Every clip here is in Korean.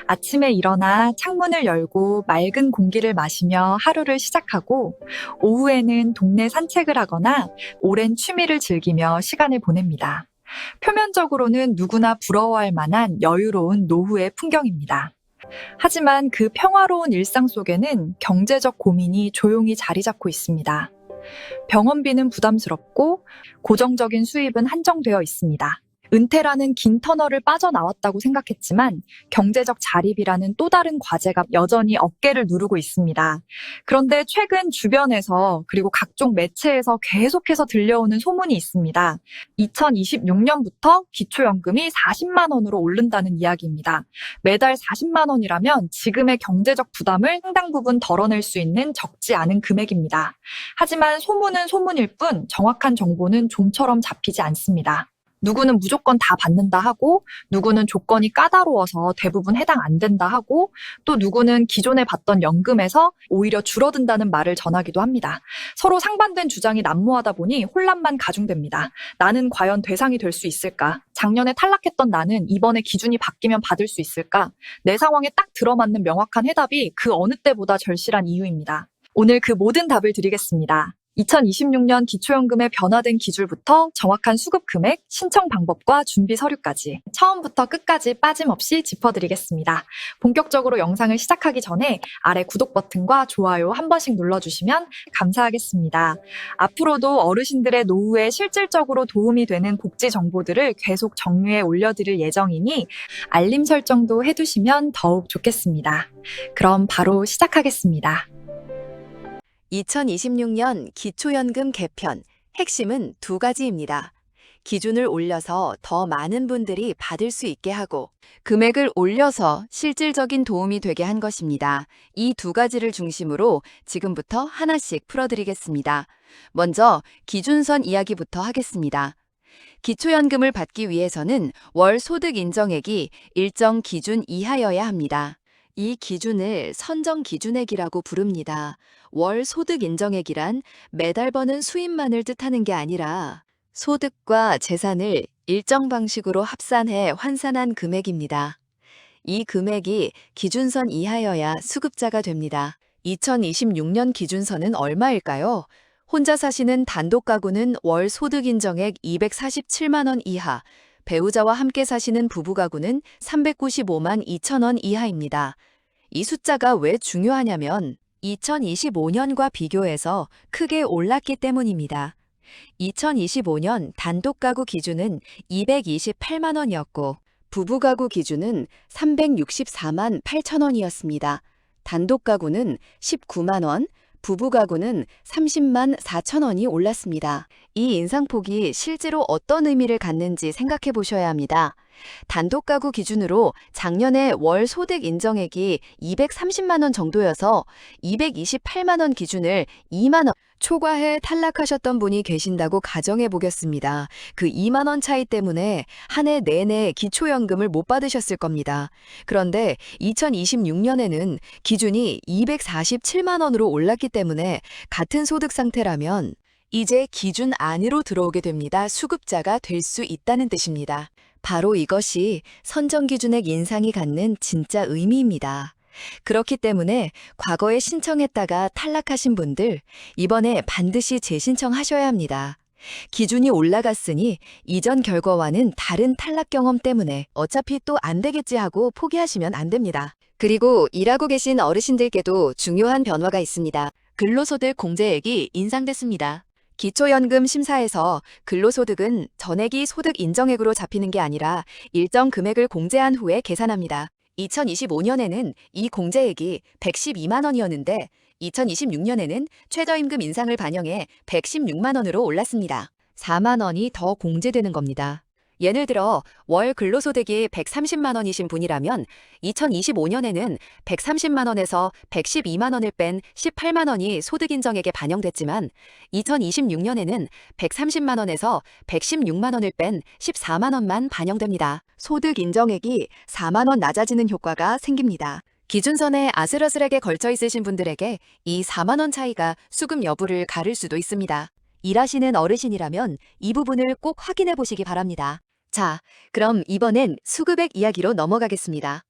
아침에 일어나 창문을 열고 맑은 공기를 마시며 하루를 시작하고 오후에는 동네 산책을 하거나 오랜 취미를 즐기며 시간을 보냅니다. 표면적으로는 누구나 부러워할 만한 여유로운 노후의 풍경입니다. 하지만 그 평화로운 일상 속에는 경제적 고민이 조용히 자리 잡고 있습니다. 병원비는 부담스럽고 고정적인 수입은 한정되어 있습니다. 은퇴라는 긴 터널을 빠져나왔다고 생각했지만 경제적 자립이라는 또 다른 과제가 여전히 어깨를 누르고 있습니다. 그런데 최근 주변에서 그리고 각종 매체에서 계속해서 들려오는 소문이 있습니다. 2026년부터 기초연금이 40만 원으로 오른다는 이야기입니다. 매달 40만 원이라면 지금의 경제적 부담을 상당 부분 덜어낼 수 있는 적지 않은 금액입니다. 하지만 소문은 소문일 뿐 정확한 정보는 좀처럼 잡히지 않습니다. 누구는 무조건 다 받는다 하고, 누구는 조건이 까다로워서 대부분 해당 안 된다 하고, 또 누구는 기존에 받던 연금에서 오히려 줄어든다는 말을 전하기도 합니다. 서로 상반된 주장이 난무하다 보니 혼란만 가중됩니다. 나는 과연 대상이 될 수 있을까? 작년에 탈락했던 나는 이번에 기준이 바뀌면 받을 수 있을까? 내 상황에 딱 들어맞는 명확한 해답이 그 어느 때보다 절실한 이유입니다. 오늘 그 모든 답을 드리겠습니다. 2026년 기초연금의 변화된 기준부터 정확한 수급 금액, 신청 방법과 준비 서류까지 처음부터 끝까지 빠짐없이 짚어드리겠습니다. 본격적으로 영상을 시작하기 전에 아래 구독 버튼과 좋아요 한 번씩 눌러주시면 감사하겠습니다. 앞으로도 어르신들의 노후에 실질적으로 도움이 되는 복지 정보들을 계속 정리해 올려드릴 예정이니 알림 설정도 해두시면 더욱 좋겠습니다. 그럼 바로 시작하겠습니다. 2026년 기초연금 개편, 핵심은 두 가지입니다. 기준을 올려서 더 많은 분들이 받을 수 있게 하고, 금액을 올려서 실질적인 도움이 되게 한 것입니다. 이 두 가지를 중심으로 지금부터 하나씩 풀어드리겠습니다. 먼저 기준선 이야기부터 하겠습니다. 기초연금을 받기 위해서는 월 소득 인정액이 일정 기준 이하여야 합니다. 이 기준을 선정 기준액이라고 부릅니다. 월 소득 인정액이란 매달 버는 수입만을 뜻하는 게 아니라 소득과 재산을 일정 방식으로 합산해 환산한 금액입니다. 이 금액이 기준선 이하여야 수급자가 됩니다. 2026년 기준선은 얼마일까요? 혼자 사시는 단독 가구는 월 소득 인정액 247만 원 이하, 배우자와 함께 사시는 부부 가구는 395만 2천 원 이하입니다. 이 숫자가 왜 중요하냐면 2025년과 비교해서 크게 올랐기 때문입니다. 2025년 단독 가구 기준은 228만 원이었고 부부 가구 기준은 364만 8천 원이었습니다. 단독 가구는 19만 원, 부부 가구는 30만 4천 원이 올랐습니다. 이 인상폭이 실제로 어떤 의미를 갖는지 생각해 보셔야 합니다. 단독 가구 기준으로 작년에 월 소득 인정액이 230만 원 정도여서 228만 원 기준을 2만 원 초과해 탈락하셨던 분이 계신다고 가정해 보겠습니다. 그 2만 원 차이 때문에 한 해 내내 기초연금을 못 받으셨을 겁니다. 그런데 2026년에는 기준이 247만 원으로 올랐기 때문에 같은 소득 상태라면 이제 기준 안으로 들어오게 됩니다. 수급자가 될 수 있다는 뜻입니다. 바로 이것이 선정 기준액 인상이 갖는 진짜 의미입니다. 그렇기 때문에 과거에 신청했다가 탈락하신 분들, 이번에 반드시 재신청하셔야 합니다. 기준이 올라갔으니 이전 결과와는 다른 탈락 경험 때문에 어차피 또 안 되겠지 하고 포기하시면 안 됩니다. 그리고 일하고 계신 어르신들께도 중요한 변화가 있습니다. 근로소득 공제액이 인상됐습니다. 기초연금 심사에서 근로소득은 전액이 소득 인정액으로 잡히는 게 아니라 일정 금액을 공제한 후에 계산합니다. 2025년에는 이 공제액이 112만 원이었는데 2026년에는 최저임금 인상을 반영해 116만 원으로 올랐습니다. 4만 원이 더 공제되는 겁니다. 예를 들어 월 근로소득이 130만 원이신 분이라면 2025년에는 130만 원에서 112만 원을 뺀 18만 원이 소득인정액에 반영됐지만 2026년에는 130만 원에서 116만 원을 뺀 14만 원만 반영됩니다. 소득인정액이 4만 원 낮아지는 효과가 생깁니다. 기준선에 아슬아슬하게 걸쳐 있으신 분들에게 이 4만 원 차이가 수급 여부를 가를 수도 있습니다. 일하시는 어르신이라면 이 부분을 꼭 확인해 보시기 바랍니다. 자, 그럼 이번엔 수급액 이야기로 넘어가겠습니다.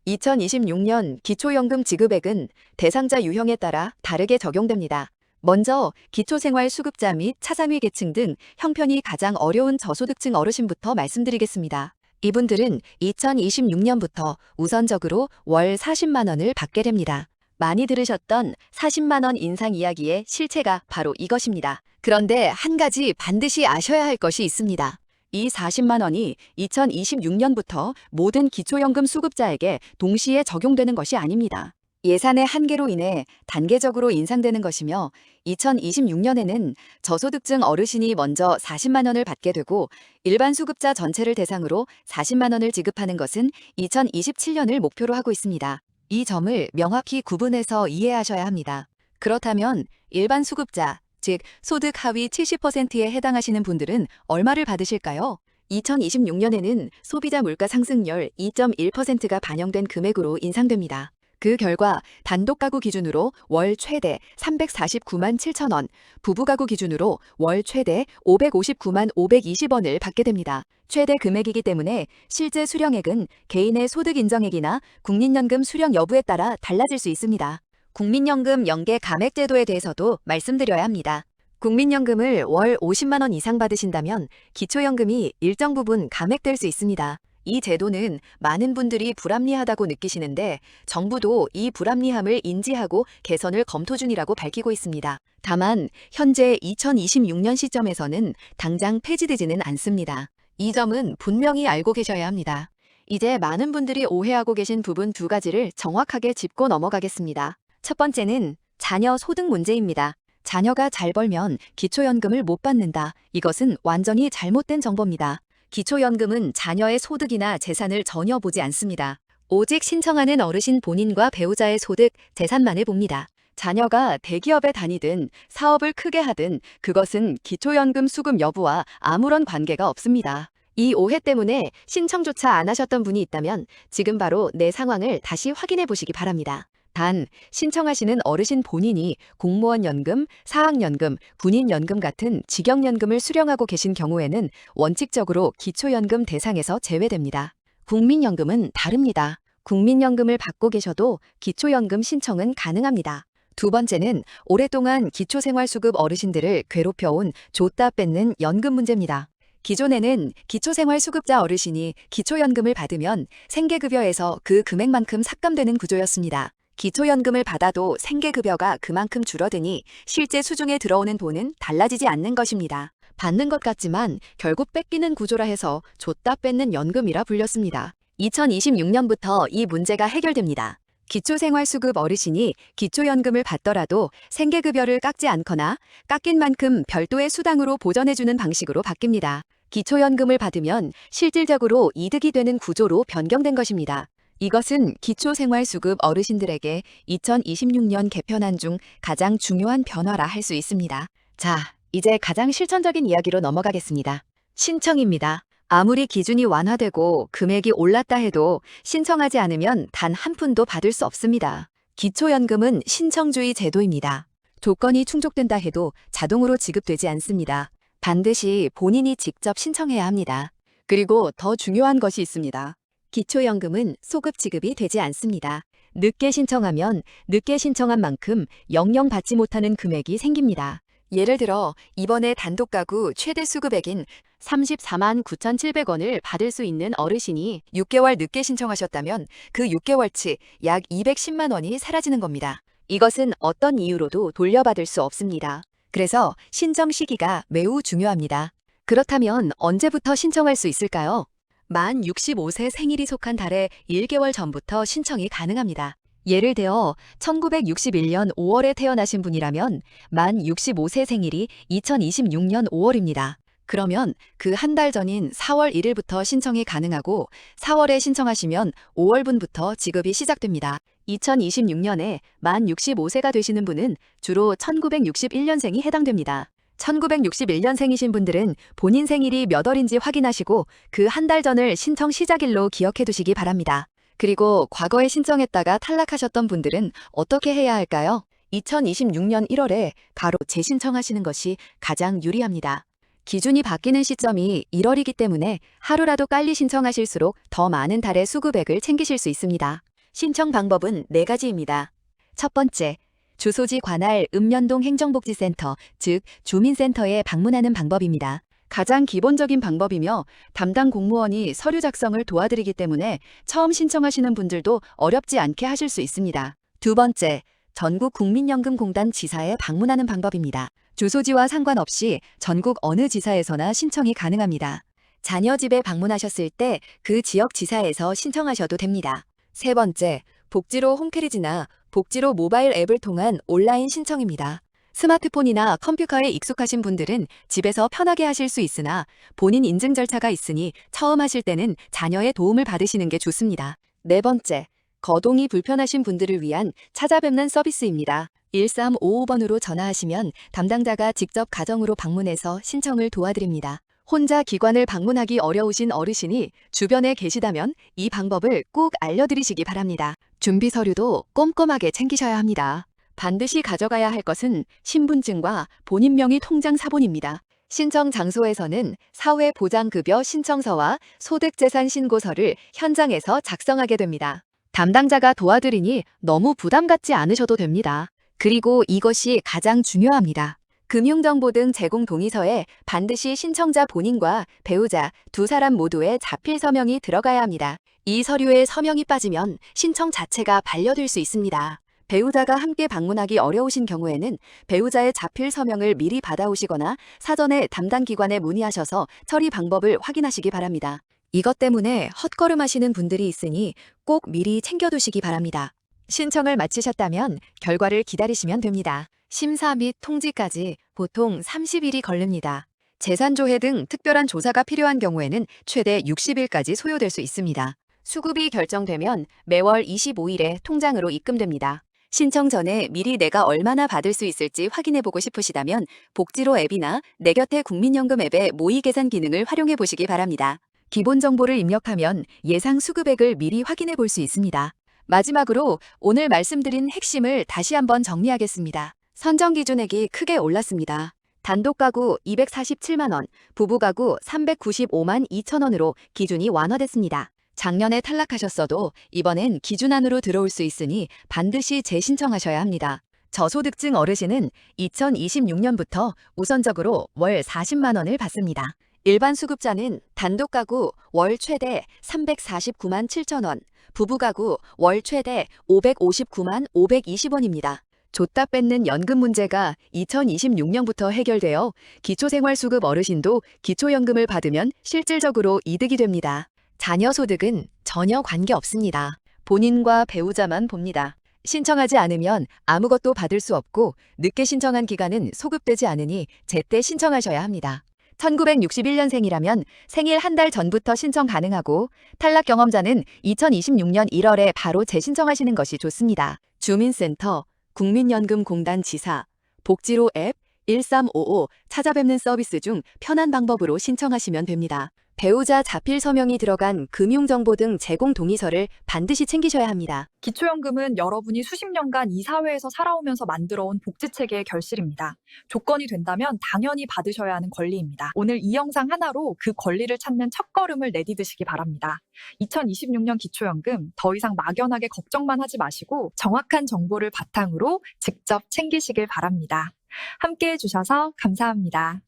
2026년 기초연금 지급액은 대상자 유형에 따라 다르게 적용됩니다. 먼저 기초생활수급자 및 차상위 계층 등 형편이 가장 어려운 저소득층 어르신부터 말씀드리겠습니다. 이분들은 2026년부터 우선적으로 월 40만 원을 받게 됩니다. 많이 들으셨던 40만 원 인상 이야기의 실체가 바로 이것입니다. 그런데 한 가지 반드시 아셔야 할 것이 있습니다. 이 40만 원이 2026년부터 모든 기초연금 수급자에게 동시에 적용되는 것이 아닙니다. 예산의 한계로 인해 단계적으로 인상되는 것이며 2026년에는 저소득층 어르신이 먼저 40만 원을 받게 되고 일반 수급자 전체를 대상으로 40만 원을 지급하는 것은 2027년을 목표로 하고 있습니다. 이 점을 명확히 구분해서 이해하셔야 합니다. 그렇다면 일반 수급자, 즉 소득 하위 70%에 해당하시는 분들은 얼마를 받으실까요? 2026년에는 소비자 물가 상승률 2.1%가 반영된 금액으로 인상됩니다. 그 결과 단독 가구 기준으로 월 최대 349만 7천 원, 부부 가구 기준으로 월 최대 559만 520원을 받게 됩니다. 최대 금액이기 때문에 실제 수령액은 개인의 소득 인정액이나 국민연금 수령 여부에 따라 달라질 수 있습니다. 국민연금 연계 감액 제도에 대해서도 말씀드려야 합니다. 국민연금을 월 50만 원 이상 받으신다면 기초연금이 일정 부분 감액될 수 있습니다. 이 제도는 많은 분들이 불합리하다고 느끼시는데 정부도 이 불합리함을 인지하고 개선을 검토 중이라고 밝히고 있습니다. 다만 현재 2026년 시점에서는 당장 폐지되지는 않습니다. 이 점은 분명히 알고 계셔야 합니다. 이제 많은 분들이 오해하고 계신 부분 두 가지를 정확하게 짚고 넘어가겠습니다. 첫 번째는 자녀 소득 문제입니다. 자녀가 잘 벌면 기초연금을 못 받는다. 이것은 완전히 잘못된 정보입니다. 기초연금은 자녀의 소득이나 재산을 전혀 보지 않습니다. 오직 신청하는 어르신 본인과 배우자의 소득, 재산만을 봅니다. 자녀가 대기업에 다니든 사업을 크게 하든 그것은 기초연금 수급 여부와 아무런 관계가 없습니다. 이 오해 때문에 신청조차 안 하셨던 분이 있다면 지금 바로 내 상황을 다시 확인해 보시기 바랍니다. 단, 신청하시는 어르신 본인이 공무원 연금, 사학연금, 군인연금 같은 직영연금을 수령하고 계신 경우에는 원칙적으로 기초연금 대상에서 제외됩니다. 국민연금은 다릅니다. 국민연금을 받고 계셔도 기초연금 신청은 가능합니다. 두 번째는 오랫동안 기초생활수급 어르신들을 괴롭혀온 줬다 뺏는 연금 문제입니다. 기존에는 기초생활수급자 어르신이 기초연금을 받으면 생계급여에서 그 금액만큼 삭감되는 구조였습니다. 기초연금을 받아도 생계급여가 그만큼 줄어드니 실제 수중에 들어오는 돈은 달라지지 않는 것입니다. 받는 것 같지만 결국 뺏기는 구조라 해서 줬다 뺏는 연금이라 불렸습니다. 2026년부터 이 문제가 해결됩니다. 기초생활수급 어르신이 기초연금을 받더라도 생계급여를 깎지 않거나 깎인 만큼 별도의 수당으로 보전해주는 방식으로 바뀝니다. 기초연금을 받으면 실질적으로 이득이 되는 구조로 변경된 것입니다. 이것은 기초생활수급 어르신들에게 2026년 개편안 중 가장 중요한 변화라 할 수 있습니다. 자, 이제 가장 실천적인 이야기로 넘어가겠습니다. 신청입니다. 아무리 기준이 완화되고 금액이 올랐다 해도 신청하지 않으면 단 한 푼도 받을 수 없습니다. 기초연금은 신청주의 제도입니다. 조건이 충족된다 해도 자동으로 지급되지 않습니다. 반드시 본인이 직접 신청해야 합니다. 그리고 더 중요한 것이 있습니다. 기초연금은 소급 지급이 되지 않습니다. 늦게 신청하면 늦게 신청한 만큼 영영 받지 못하는 금액이 생깁니다. 예를 들어 이번에 단독 가구 최대 수급액인 34만 9,700원을 받을 수 있는 어르신이 6개월 늦게 신청하셨다면 그 6개월치 약 210만 원이 사라지는 겁니다. 이것은 어떤 이유로도 돌려받을 수 없습니다. 그래서 신청 시기가 매우 중요합니다. 그렇다면 언제부터 신청할 수 있을까요? 만 65세 생일이 속한 달에 1개월 전부터 신청이 가능합니다. 예를 들어 1961년 5월에 태어나신 분이라면 만 65세 생일이 2026년 5월입니다. 그러면 그 한 달 전인 4월 1일부터 신청이 가능하고 4월에 신청하시면 5월분부터 지급이 시작됩니다. 2026년에 만 65세가 되시는 분은 주로 1961년생이 해당됩니다. 1961년생이신 분들은 본인 생일이 몇 월인지 확인하시고 그 한 달 전을 신청 시작일로 기억해 두시기 바랍니다. 그리고 과거에 신청했다가 탈락하셨던 분들은 어떻게 해야 할까요? 2026년 1월에 바로 재신청하시는 것이 가장 유리합니다. 기준이 바뀌는 시점이 1월이기 때문에 하루라도 빨리 신청하실수록 더 많은 달의 수급액을 챙기실 수 있습니다. 신청 방법은 4가지입니다. 첫 번째, 주소지 관할 읍면동 행정복지센터, 즉 주민센터에 방문하는 방법입니다. 가장 기본적인 방법이며 담당 공무원이 서류 작성을 도와드리기 때문에 처음 신청하시는 분들도 어렵지 않게 하실 수 있습니다. 두 번째, 전국국민연금공단 지사에 방문하는 방법입니다. 주소지와 상관없이 전국 어느 지사에서나 신청이 가능합니다. 자녀 집에 방문하셨을 때 그 지역 지사에서 신청하셔도 됩니다. 세 번째, 복지로 홈페이지나 복지로 모바일 앱을 통한 온라인 신청입니다. 스마트폰이나 컴퓨터에 익숙하신 분들은 집에서 편하게 하실 수 있으나 본인 인증 절차가 있으니 처음 하실 때는 자녀의 도움을 받으시는 게 좋습니다. 네 번째, 거동이 불편하신 분들을 위한 찾아뵙는 서비스입니다. 1355번으로 전화하시면 담당자가 직접 가정으로 방문해서 신청을 도와드립니다. 혼자 기관을 방문하기 어려우신 어르신이 주변에 계시다면 이 방법을 꼭 알려드리시기 바랍니다. 준비 서류도 꼼꼼하게 챙기셔야 합니다. 반드시 가져가야 할 것은 신분증과 본인 명의 통장 사본입니다. 신청 장소에서는 사회보장급여 신청서와 소득재산 신고서를 현장에서 작성하게 됩니다. 담당자가 도와드리니 너무 부담 갖지 않으셔도 됩니다. 그리고 이것이 가장 중요합니다. 금융정보 등 제공 동의서에 반드시 신청자 본인과 배우자 두 사람 모두의 자필 서명이 들어가야 합니다. 이 서류에 서명이 빠지면 신청 자체가 반려될 수 있습니다. 배우자가 함께 방문하기 어려우신 경우에는 배우자의 자필 서명을 미리 받아오시거나 사전에 담당 기관에 문의하셔서 처리 방법을 확인하시기 바랍니다. 이것 때문에 헛걸음하시는 분들이 있으니 꼭 미리 챙겨두시기 바랍니다. 신청을 마치셨다면 결과를 기다리시면 됩니다. 심사 및 통지까지 보통 30일이 걸립니다. 재산조회 등 특별한 조사가 필요한 경우에는 최대 60일까지 소요될 수 있습니다. 수급이 결정되면 매월 25일에 통장으로 입금됩니다. 신청 전에 미리 내가 얼마나 받을 수 있을지 확인해보고 싶으시다면 복지로 앱이나 내 곁에 국민연금 앱의 모의 계산 기능을 활용해 보시기 바랍니다. 기본 정보를 입력하면 예상 수급액을 미리 확인해 볼 수 있습니다. 마지막으로 오늘 말씀드린 핵심을 다시 한번 정리하겠습니다. 선정 기준액이 크게 올랐습니다. 단독 가구 247만 원, 부부 가구 395만 2천 원으로 기준이 완화됐습니다. 작년에 탈락하셨어도 이번엔 기준 안으로 들어올 수 있으니 반드시 재신청하셔야 합니다. 저소득층 어르신은 2026년부터 우선적으로 월 40만 원을 받습니다. 일반 수급자는 단독 가구 월 최대 349만 7천 원, 부부 가구 월 최대 559만 520원입니다. 줬다 뺏는 연금 문제가 2026년부터 해결되어 기초생활수급 어르신도 기초연금을 받으면 실질적으로 이득이 됩니다. 자녀 소득은 전혀 관계없습니다. 본인과 배우자만 봅니다. 신청하지 않으면 아무것도 받을 수 없고 늦게 신청한 기간은 소급되지 않으니 제때 신청하셔야 합니다. 1961년생이라면 생일 한 달 전부터 신청 가능하고 탈락 경험자는 2026년 1월에 바로 재신청하시는 것이 좋습니다. 주민센터, 국민연금공단 지사, 복지로 앱, 1355 찾아뵙는 서비스 중 편한 방법으로 신청하시면 됩니다. 배우자 자필 서명이 들어간 금융정보 등 제공 동의서를 반드시 챙기셔야 합니다. 기초연금은 여러분이 수십 년간 이 사회에서 살아오면서 만들어온 복지체계의 결실입니다. 조건이 된다면 당연히 받으셔야 하는 권리입니다. 오늘 이 영상 하나로 그 권리를 찾는 첫걸음을 내디드시기 바랍니다. 2026년 기초연금 더 이상 막연하게 걱정만 하지 마시고 정확한 정보를 바탕으로 직접 챙기시길 바랍니다. 함께해 주셔서 감사합니다.